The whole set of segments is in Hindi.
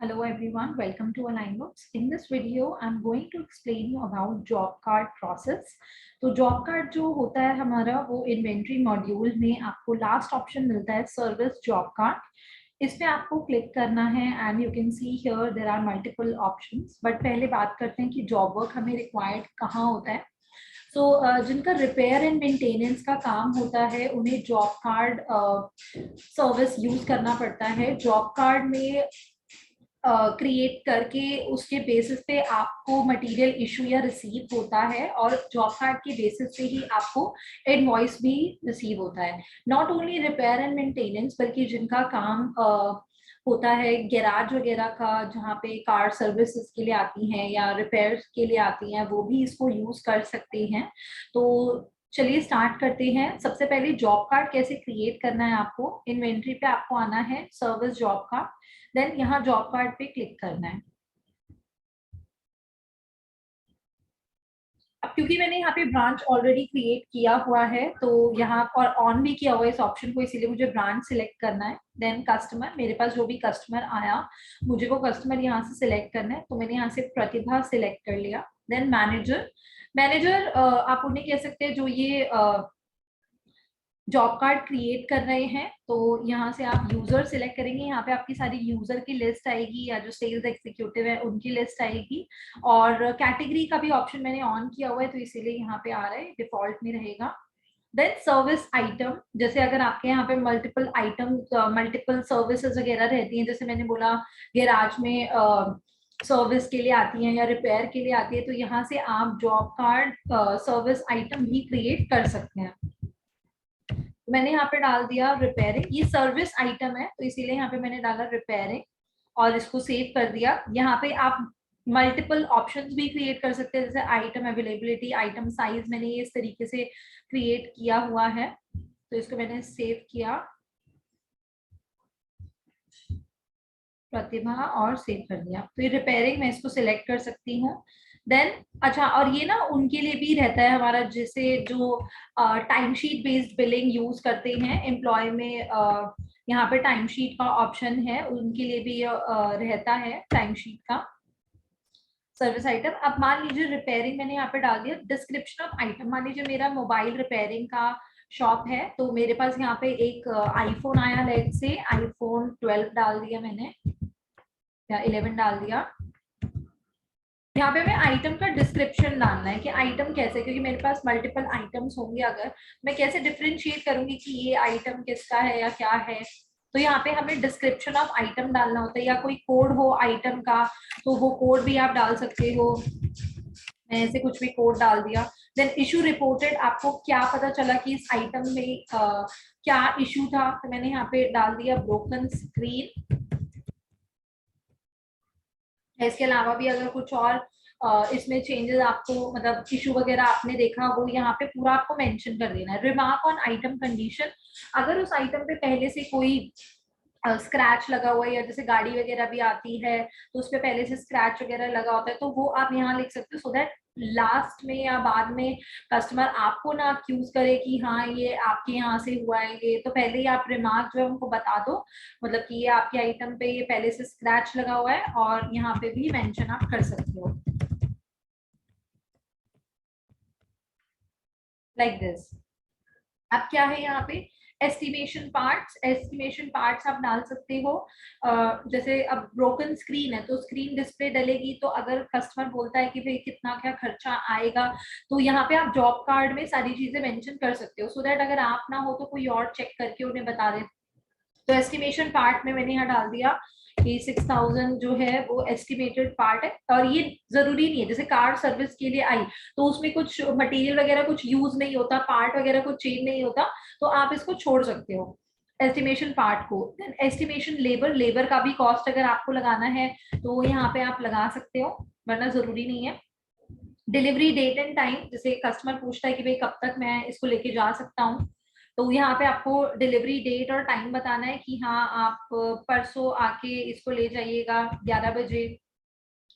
Hello everyone, welcome to Align Books. In this video, I'm going to explain you about job card process. तो जॉब कार्ड जो होता है हमारा वो इन्वेंट्री मॉड्यूल में आपको लास्ट ऑप्शन मिलता है सर्विस जॉब कार्ड। इस पे आपको क्लिक करना है and you can see here there are multiple options. But पहले बात करते हैं कि जॉब वर्क हमें रिक्वायर्ड कहाँ होता है। जिनका रिपेयर एंड मेंटेनेंस का काम होता है उन्हें जॉब कार्ड सर्विस यूज करना पड़ता है। जॉब कार्ड में क्रिएट करके उसके बेसिस पे आपको मटेरियल इशू या रिसीव होता है और जॉब कार्ड के बेसिस पे ही आपको इनवॉइस भी रिसीव होता है। Not only repair and maintenance बल्कि जिनका काम होता है गैराज वगैरह का, जहाँ पे कार सर्विसेज के लिए आती हैं या रिपेयर के लिए आती हैं, वो भी इसको यूज कर सकते हैं। तो चलिए स्टार्ट करते हैं। सबसे पहले जॉब कार्ड कैसे क्रिएट करना है। आपको इन्वेंट्री पे आपको आना है, सर्विस जॉब कार्ड, देन यहाँ जॉब कार्ड पे क्लिक करना है। अब क्योंकि मैंने यहाँ पे ब्रांच ऑलरेडी क्रिएट किया हुआ है तो यहाँ पर ऑन भी किया हुआ है इस ऑप्शन को, इसीलिए मुझे ब्रांच सिलेक्ट करना है। देन कस्टमर, मेरे पास जो भी कस्टमर आया मुझे वो कस्टमर यहाँ से सिलेक्ट करना है, तो मैंने यहाँ से प्रतिभा सिलेक्ट कर लिया। देन मैनेजर, मैनेजर आप उन्हें कह सकते हैं जो ये जॉब कार्ड क्रिएट कर रहे हैं। तो यहाँ से आप यूजर सिलेक्ट करेंगे, यहाँ पे आपकी सारी यूजर की लिस्ट आएगी या जो सेल्स एग्जीक्यूटिव है उनकी लिस्ट आएगी। और कैटेगरी का भी ऑप्शन मैंने ऑन किया हुआ है तो इसीलिए यहाँ पे आ रहा है, डिफॉल्ट में रहेगा। देन सर्विस आइटम, जैसे अगर आपके यहाँ पे मल्टीपल आइटम मल्टीपल सर्विसेज वगैरह रहती हैं, जैसे मैंने बोला गैराज में सर्विस के लिए आती हैं या रिपेयर के लिए आती है, तो यहाँ से आप जॉब कार्ड सर्विस आइटम भी क्रिएट कर सकते हैं। मैंने यहाँ पे डाल दिया रिपेयरिंग, ये सर्विस आइटम है तो इसीलिए यहाँ पे मैंने डाला रिपेयरिंग और इसको सेव कर दिया। यहाँ पे आप मल्टीपल ऑप्शंस भी क्रिएट कर सकते हैं, जैसे आइटम अवेलेबिलिटी, आइटम साइज, मैंने ये इस तरीके से क्रिएट किया हुआ है। तो इसको मैंने सेव किया प्रतिभा और सेव कर दिया। तो ये रिपेयरिंग मैं इसको सिलेक्ट कर सकती हूँ। देन अच्छा, और ये ना उनके लिए भी रहता है हमारा, जैसे जो time sheet based billing use करते हैं एम्प्लॉय में, यहाँ पे टाइम शीट का ऑप्शन है, उनके लिए भी रहता है टाइम शीट का सर्विस आइटम। अब मान लीजिए रिपेयरिंग मैंने यहाँ पे डाल दिया। डिस्क्रिप्शन ऑफ आइटम, मान लीजिए मेरा मोबाइल रिपेयरिंग का शॉप है तो मेरे पास यहाँ पे एक आईफोन आया, लेट से आईफोन 12 डाल दिया मैंने या 11 डाल दिया। यहाँ पे मैं आइटम का डिस्क्रिप्शन डालना है कि आइटम कैसे, क्योंकि मेरे पास मल्टीपल आइटम्स होंगे, अगर मैं कैसे डिफरेंशिएट करूंगी कि ये आइटम किसका है या क्या है। तो यहाँ पे हमें डिस्क्रिप्शन ऑफ आइटम डालना होता है, या कोई कोड हो आइटम का तो वो कोड भी आप डाल सकते हो। मैं ऐसे कुछ भी कोड डाल दिया। देन इशू रिपोर्टेड, आपको क्या पता चला कि इस आइटम में क्या इशू था, तो मैंने यहाँ पे डाल दिया ब्रोकन स्क्रीन। इसके अलावा भी अगर कुछ और इसमें चेंजेस आपको, मतलब इशू वगैरह आपने देखा, वो यहाँ पे पूरा आपको मेंशन कर देना है। रिमार्क ऑन आइटम कंडीशन, अगर उस आइटम पे पहले से कोई स्क्रैच लगा हुआ है या जैसे गाड़ी वगैरह भी आती है तो उस पर पहले से स्क्रैच वगैरह लगा होता है तो वो आप यहाँ लिख सकते हो, सो दैट लास्ट में या बाद में कस्टमर आपको ना अक्यूज करे कि हाँ ये आपके यहाँ से हुआ है। ये तो पहले ही आप रिमार्क जो है उनको बता दो, मतलब कि ये आपके आइटम पे ये पहले से स्क्रैच लगा हुआ है, और यहाँ पे भी मेंशन आप कर सकते हो लाइक दिस। अब क्या है यहाँ पे एस्टिमेशन पार्ट्स, एस्टिमेशन पार्ट्स आप डाल सकते हो। जैसे अब ब्रोकन स्क्रीन है तो स्क्रीन डिस्प्ले डलेगी, तो अगर कस्टमर बोलता है कि भाई कितना क्या खर्चा आएगा, तो यहाँ पे आप जॉब कार्ड में सारी चीजें मेंशन कर सकते हो, सो दैट अगर आप ना हो तो कोई और चेक करके उन्हें बता दे। तो एस्टिमेशन पार्ट में मैंने यहाँ डाल दिया कि 6000 जो है वो एस्टिमेटेड पार्ट है। और ये जरूरी नहीं है, जैसे कार सर्विस के लिए आई तो उसमें कुछ मटेरियल वगैरह कुछ यूज नहीं होता, पार्ट वगैरह कुछ चेंज नहीं होता, तो आप इसको छोड़ सकते हो एस्टिमेशन पार्ट को। देन एस्टिमेशन लेबर, लेबर का भी कॉस्ट अगर आपको लगाना है तो यहाँ पे आप लगा सकते हो, वरना जरूरी नहीं है। डिलीवरी डेट एंड टाइम, जैसे कस्टमर पूछता है कि भाई कब तक मैं इसको लेके जा सकता हूँ, तो यहाँ पे आपको डिलीवरी डेट और टाइम बताना है कि हाँ आप परसों आके इसको ले जाइएगा 11 बजे।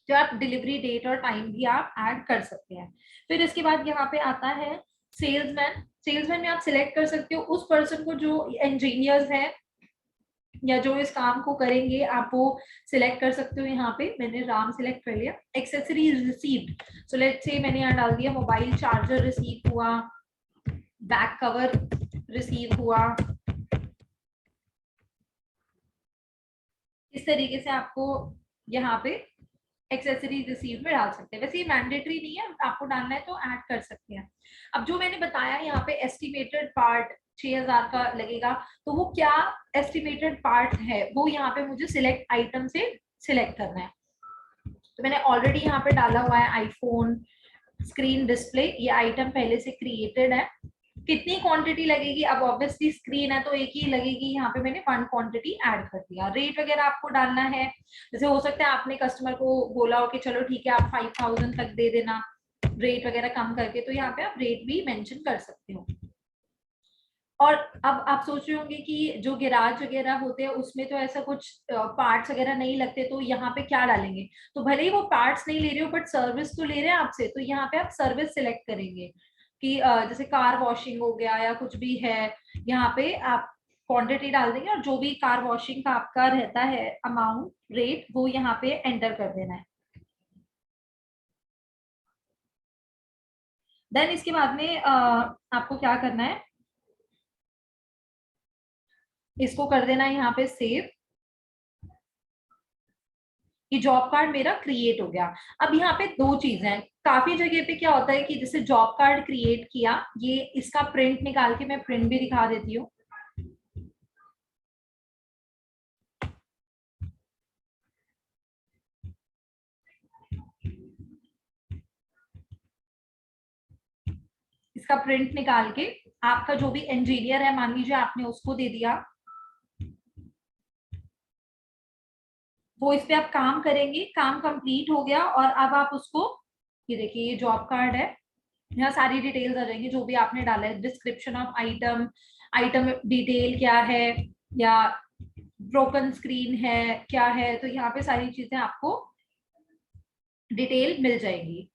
तो आप डिलीवरी डेट और टाइम भी आप ऐड कर सकते हैं। फिर इसके बाद यहाँ पे आता है सेल्समैन। सेल्समैन में आप सिलेक्ट कर सकते हो उस पर्सन को जो इंजीनियर्स हैं या जो इस काम को करेंगे आप वो सिलेक्ट कर सकते हो। यहाँ पे मैंने राम सिलेक्ट कर लिया। Accessories received, so let's say मैंने यहाँ डाल दिया मोबाइल चार्जर रिसीव हुआ, बैक कवर रिसीव हुआ। इस तरीके से आपको यहाँ पे एक्सेसरीज रिसीव में डाल सकते हैं। वैसे ये मैंडेटरी नहीं है, आपको डालना है तो ऐड कर सकते हैं। अब जो मैंने बताया यहाँ पे एस्टिमेटेड पार्ट 6000 का लगेगा, तो वो क्या एस्टिमेटेड पार्ट है वो यहाँ पे मुझे सिलेक्ट आइटम से सिलेक्ट करना है। तो मैंने ऑलरेडी यहाँ पे डाला हुआ है आईफोन स्क्रीन डिस्प्ले, ये आइटम पहले से क्रिएटेड है। कितनी क्वांटिटी लगेगी, अब ऑब्वियसली स्क्रीन है तो एक ही लगेगी, यहाँ पे मैंने 1 क्वांटिटी ऐड कर दिया। रेट वगैरह आपको डालना है, जैसे हो सकता है आपने कस्टमर को बोला हो कि चलो ठीक है आप 5000 तक दे देना रेट वगैरह कम करके, तो यहाँ पे आप रेट भी मेंशन कर सकते हो। और अब आप सोच रहे होंगे कि जो गैराज वगैरह होते हैं उसमें तो ऐसा कुछ पार्ट्स वगैरह नहीं लगते, तो यहाँ पे क्या डालेंगे। तो भले ही वो पार्ट्स नहीं ले रहे हो बट सर्विस तो ले रहे हैं आपसे, तो यहाँ पे आप सर्विस सिलेक्ट करेंगे कि जैसे कार वॉशिंग हो गया या कुछ भी है, यहाँ पे आप क्वांटिटी डाल देंगे और जो भी कार वॉशिंग का आपका रहता है अमाउंट रेट वो यहाँ पे एंटर कर देना है। देन इसके बाद में आपको क्या करना है, इसको कर देना है यहाँ पे सेव। ये जॉब कार्ड मेरा क्रिएट हो गया। अब यहाँ पे दो चीजें हैं, काफी जगह पे क्या होता है कि जैसे जॉब कार्ड क्रिएट किया, ये इसका प्रिंट निकाल के मैं प्रिंट भी दिखा देती हूँ। इसका प्रिंट निकाल के आपका जो भी इंजीनियर है मान लीजिए आपने उसको दे दिया, वो इस पे आप काम करेंगे, काम कंप्लीट हो गया और अब आप उसको, ये देखिए ये जॉब कार्ड है, यहाँ सारी डिटेल्स आ जाएंगी जो भी आपने डाला है, description of item, item detail क्या है या ब्रोकन स्क्रीन है क्या है, तो यहाँ पे सारी चीजें आपको डिटेल मिल जाएगी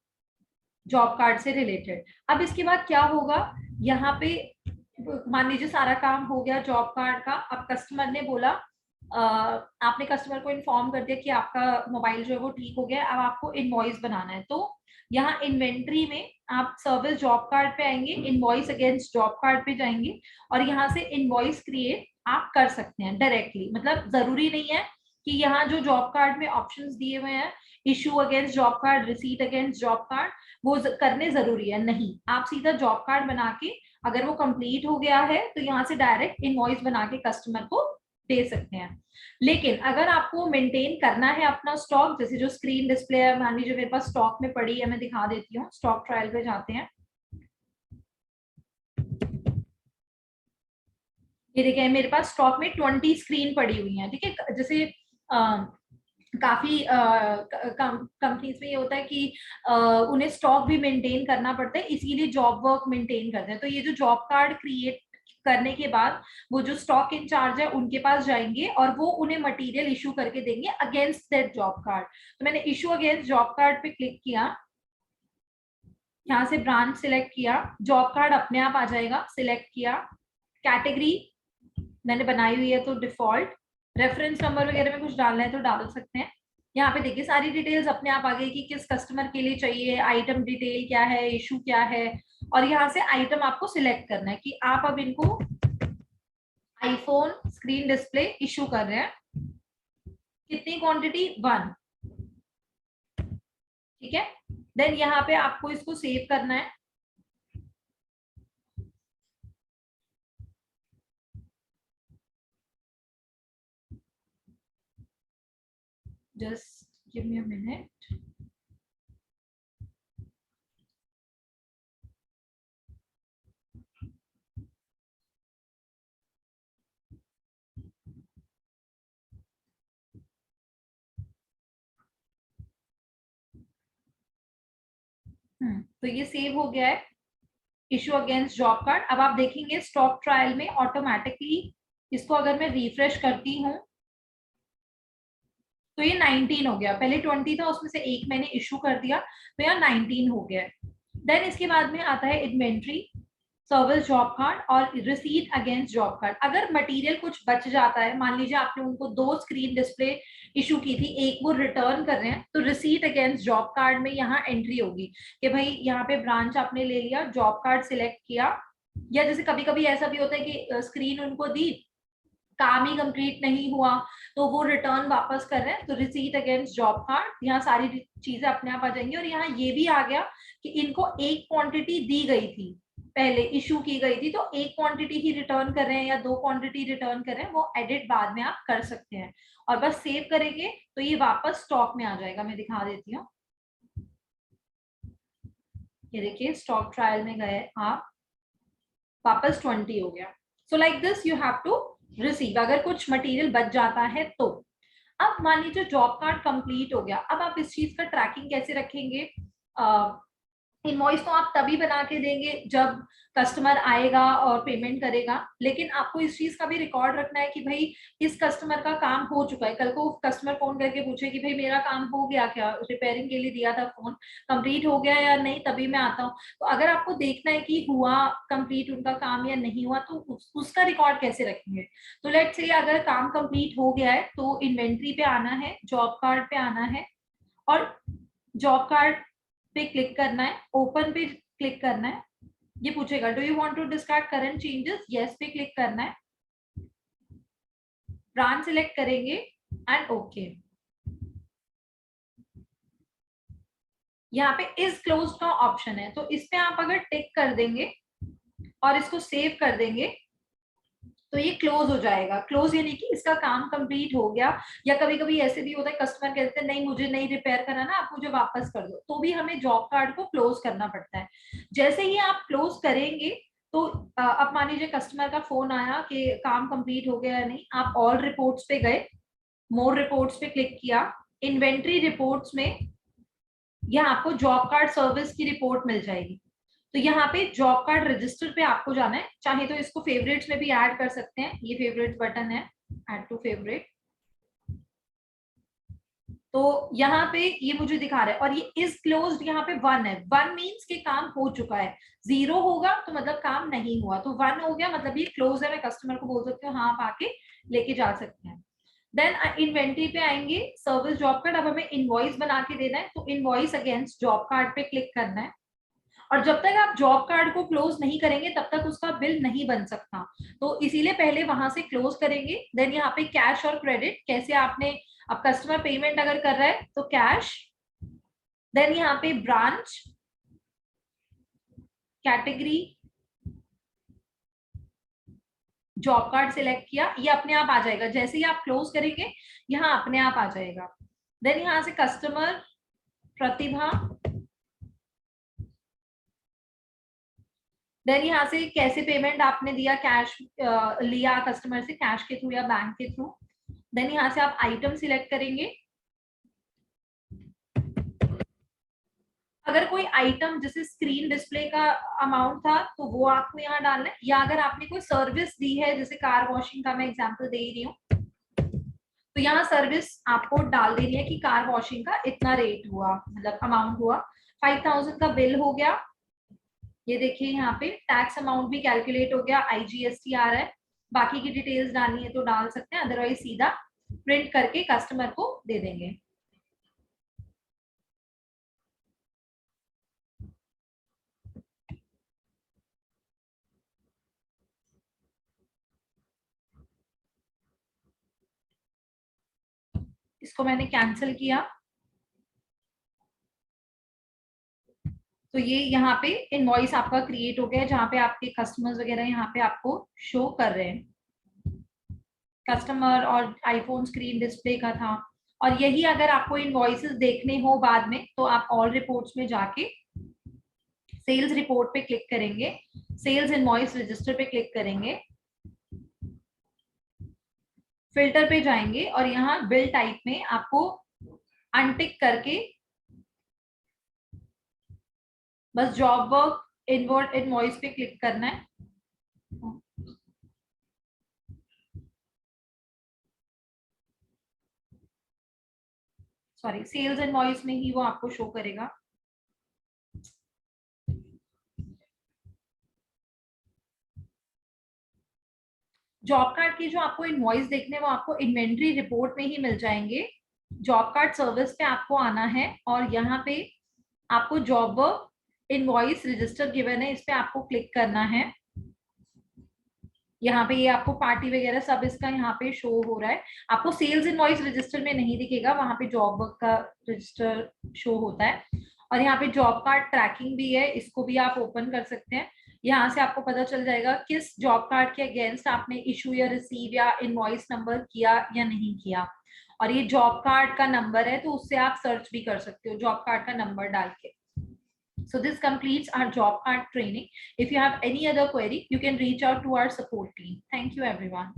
जॉब कार्ड से रिलेटेड। अब इसके बाद क्या होगा, यहाँ पे मान लीजिए सारा काम हो गया जॉब कार्ड का। अब कस्टमर ने बोला आपने कस्टमर को इन्फॉर्म कर दिया कि आपका मोबाइल जो है वो ठीक हो गया, अब आपको इनवॉइस बनाना है। तो यहाँ इन्वेंट्री में आप सर्विस जॉब कार्ड पे आएंगे, इनवॉइस अगेंस्ट जॉब कार्ड पे जाएंगे और यहाँ से इनवॉइस क्रिएट आप कर सकते हैं डायरेक्टली। मतलब जरूरी नहीं है कि यहाँ जो जॉब कार्ड में ऑप्शंस दिए हुए हैं issue against job card, receipt against job card, वो करने जरूरी है नहीं। आप सीधा जॉब कार्ड बना के अगर वो कंप्लीट हो गया है तो यहाँ से डायरेक्ट इनवॉइस बना के कस्टमर को दे सकते हैं। लेकिन अगर आपको मेंटेन करना है अपना स्टॉक, जैसे जो स्क्रीन डिस्प्ले है मान लीजिए मेरे पास स्टॉक में पड़ी है, मैं दिखा देती हूँ, स्टॉक ट्रायल पे जाते हैं। ये देखिए मेरे पास स्टॉक में 20 स्क्रीन पड़ी हुई है, ठीक है। जैसे काफी कंपनीज में ये होता है कि उन्हें स्टॉक भी मेंटेन करना पड़ता है, इसीलिए जॉब वर्क मेंटेन करते हैं। तो ये जो जॉब कार्ड क्रिएट करने के बाद वो जो स्टॉक इंचार्ज है उनके पास जाएंगे और वो उन्हें मटेरियल इशू करके देंगे अगेंस्ट दैट जॉब कार्ड। तो मैंने इशू अगेंस्ट जॉब कार्ड पे क्लिक किया, यहाँ से ब्रांच सिलेक्ट किया, जॉब कार्ड अपने आप आ जाएगा, सिलेक्ट किया। कैटेगरी मैंने बनाई हुई है तो डिफॉल्ट, रेफरेंस नंबर वगैरह में कुछ डालना है तो डाल सकते हैं। यहाँ पे देखिए सारी डिटेल्स अपने आप आ गई कि किस कस्टमर के लिए चाहिए, आइटम डिटेल क्या है, इशू क्या है, और यहाँ से आइटम आपको सिलेक्ट करना है कि आप अब इनको आईफोन स्क्रीन डिस्प्ले इशू कर रहे हैं, कितनी क्वांटिटी 1, ठीक है। देन यहाँ पे आपको इसको सेव करना है। Just give me a minute. तो ये सेव हो गया है, इशू अगेंस्ट जॉब कार्ड। अब आप देखेंगे स्टॉक ट्रायल में ऑटोमेटिकली इसको अगर मैं रिफ्रेश करती हूँ तो ये 19 हो गया, पहले 20 था उसमें से एक मैंने इशू कर दिया तो यहाँ 19 हो गया। देन इसके बाद में आता है इन्वेंट्री। सर्विस जॉब कार्ड और रिसीट अगेंस्ट जॉब कार्ड। अगर मटेरियल कुछ बच जाता है, मान लीजिए आपने उनको 2 स्क्रीन डिस्प्ले इशू की थी, एक वो रिटर्न कर रहे हैं, तो रिसीट अगेंस्ट जॉब कार्ड में यहाँ एंट्री होगी कि भाई यहाँ पे ब्रांच आपने ले लिया, जॉब कार्ड सिलेक्ट किया, या जैसे कभी कभी ऐसा भी होता है कि स्क्रीन उनको दी, काम ही कंप्लीट नहीं हुआ, तो वो रिटर्न वापस कर रहे हैं, तो रिसीट अगेंस्ट जॉब कार्ड, यहाँ सारी चीजें अपने आप आ जाएंगी। और यहाँ ये भी आ गया कि इनको एक क्वांटिटी दी गई थी, पहले इशू की गई थी, तो एक क्वांटिटी ही रिटर्न कर रहे हैं या 2 क्वांटिटी रिटर्न कर रहे हैं, वो एडिट बाद में आप कर सकते हैं। और बस सेव करेंगे तो ये वापस स्टॉक में आ जाएगा। मैं दिखा देती हूँ, ये देखिए स्टॉक ट्रायल में गए आप, वापस 20 हो गया। So like this you have to receive, अगर कुछ मटेरियल बच जाता है तो। अब मान लीजिए जॉब कार्ड कंप्लीट हो गया, अब आप इस चीज का ट्रैकिंग कैसे रखेंगे? इनवॉइस तो आप तभी बना के देंगे जब कस्टमर आएगा और पेमेंट करेगा, लेकिन आपको इस चीज का भी रिकॉर्ड रखना है कि भाई इस कस्टमर का काम हो चुका है। कल को कस्टमर फोन करके पूछे कि भाई मेरा काम हो गया क्या, रिपेयरिंग के लिए दिया था फोन, कंप्लीट हो गया या नहीं, तभी मैं आता हूँ। तो अगर आपको देखना है कि हुआ कंप्लीट उनका काम या नहीं हुआ, तो उसका रिकॉर्ड कैसे रखेंगे? तो लेट्स से अगर काम कंप्लीट हो गया है तो इन्वेंट्री पे आना है, जॉब कार्ड पे आना है, और जॉब कार्ड पे क्लिक करना है, ओपन पे क्लिक करना है। ये पूछेगा do you want to discard current changes, yes पे क्लिक करना है, ब्रांच सिलेक्ट करेंगे एंड ओके। यहाँ पे इज क्लोज का ऑप्शन है, तो इस पे आप अगर टिक कर देंगे और इसको सेव कर देंगे तो ये क्लोज हो जाएगा। क्लोज यानी कि इसका काम कंप्लीट हो गया। या कभी कभी ऐसे भी होता है कस्टमर कहते हैं नहीं मुझे नहीं रिपेयर करना ना, आप मुझे वापस कर दो, तो भी हमें जॉब कार्ड को क्लोज करना पड़ता है। जैसे ही आप क्लोज करेंगे तो अब मान लीजिए कस्टमर का फोन आया कि काम कंप्लीट हो गया या नहीं, आप ऑल रिपोर्ट्स पे गए, मोर रिपोर्ट्स पे क्लिक किया, इन्वेंट्री रिपोर्ट्स में यहाँ आपको जॉब कार्ड सर्विस की रिपोर्ट मिल जाएगी। तो यहाँ पे जॉब कार्ड रजिस्टर पे आपको जाना है, चाहे तो इसको फेवरेट्स में भी ऐड कर सकते हैं, ये फेवरेट्स बटन है, ऐड टू फेवरेट। तो यहाँ पे ये मुझे दिखा रहा है, और ये इज क्लोज्ड यहाँ पे 1 है, 1 मीन्स के काम हो चुका है, 0 होगा तो मतलब काम नहीं हुआ, तो 1 हो गया मतलब ये क्लोज है। मैं कस्टमर को बोल सकती हूँ हाँ आप आके लेके जा सकते हैं। देन इन्वेंट्री पे आएंगे, सर्विस जॉब कार्ड, अब हमें इनवॉइस बना के देना है, तो इनवॉइस अगेंस्ट जॉब कार्ड पे क्लिक करना है। और जब तक आप जॉब कार्ड को क्लोज नहीं करेंगे तब तक उसका बिल नहीं बन सकता, तो इसीलिए पहले वहां से क्लोज करेंगे। देन यहाँ पे कैश और क्रेडिट, कैसे आपने, अब कस्टमर पेमेंट अगर कर रहा है तो कैश, देन यहाँ पे branch, category, job card select किया, ये अपने आप आ जाएगा। जैसे ही आप क्लोज करेंगे यहाँ अपने आप आ जाएगा। देन यहाँ से कस्टमर, प्रतिभा, देन यहाँ से कैसे पेमेंट आपने दिया, कैश लिया कस्टमर से, कैश के थ्रू या बैंक के थ्रू। देन यहाँ से आप आइटम सिलेक्ट करेंगे, अगर कोई आइटम जैसे स्क्रीन डिस्प्ले का अमाउंट था तो वो आपको यहाँ डालना है, या अगर आपने कोई सर्विस दी है, जैसे कार वॉशिंग का मैं एग्जांपल दे रही हूँ, तो यहाँ सर्विस आपको डाल देनी है कि कार वॉशिंग का इतना रेट हुआ, मतलब अमाउंट हुआ, 5000 का बिल हो गया। ये देखिए यहाँ पे टैक्स अमाउंट भी कैलकुलेट हो गया, आईजीएसटी आ रहा है। बाकी की डिटेल्स डालनी है तो डाल सकते हैं, अदरवाइज सीधा प्रिंट करके कस्टमर को दे देंगे। इसको मैंने कैंसिल किया, तो ये यहाँ पे इनवॉइस आपका क्रिएट हो गया है, जहाँ पे आपके कस्टमर्स वगैरह यहाँ पे आपको शो कर रहे हैं। कस्टमर और आईफोन स्क्रीन डिस्प्ले का था। और यही अगर आपको इनवॉइसेस देखने हो बाद में तो आप ऑल रिपोर्ट्स में जाके सेल्स रिपोर्ट पे क्लिक करेंगे, सेल्स इनवॉइस रजिस्टर पे क्लिक करेंगे, फिल्टर पे जाएंगे और यहाँ बिल टाइप में आपको अनटिक करके बस जॉब वर्क इनवर्ट इनवॉइस पे क्लिक करना है। सॉरी, सेल्स इनवॉइस में ही वो आपको शो करेगा। जॉब कार्ड की जो आपको इनवॉइस देखने वो आपको इन्वेंट्री रिपोर्ट में ही मिल जाएंगे। जॉब कार्ड सर्विस पे आपको आना है और यहाँ पे आपको जॉब इनवॉइस रजिस्टर गिवन है, इस पे आपको क्लिक करना है। यहाँ पे ये आपको पार्टी वगैरह सब इसका यहाँ पे शो हो रहा है। आपको सेल्स इनवॉइस रजिस्टर में नहीं दिखेगा, वहां पे जॉब का रजिस्टर शो होता है। और यहाँ पे जॉब कार्ड ट्रैकिंग भी है, इसको भी आप ओपन कर सकते हैं। यहाँ से आपको पता चल जाएगा किस जॉब कार्ड के अगेंस्ट आपने इशू या रिसीव या इनवॉइस नंबर किया या नहीं किया। और ये जॉब कार्ड का नंबर है, तो उससे आप सर्च भी कर सकते हो जॉब कार्ड का नंबर डाल के। So this completes our job card training. If you have any other query, you can reach out to our support team. Thank you, everyone.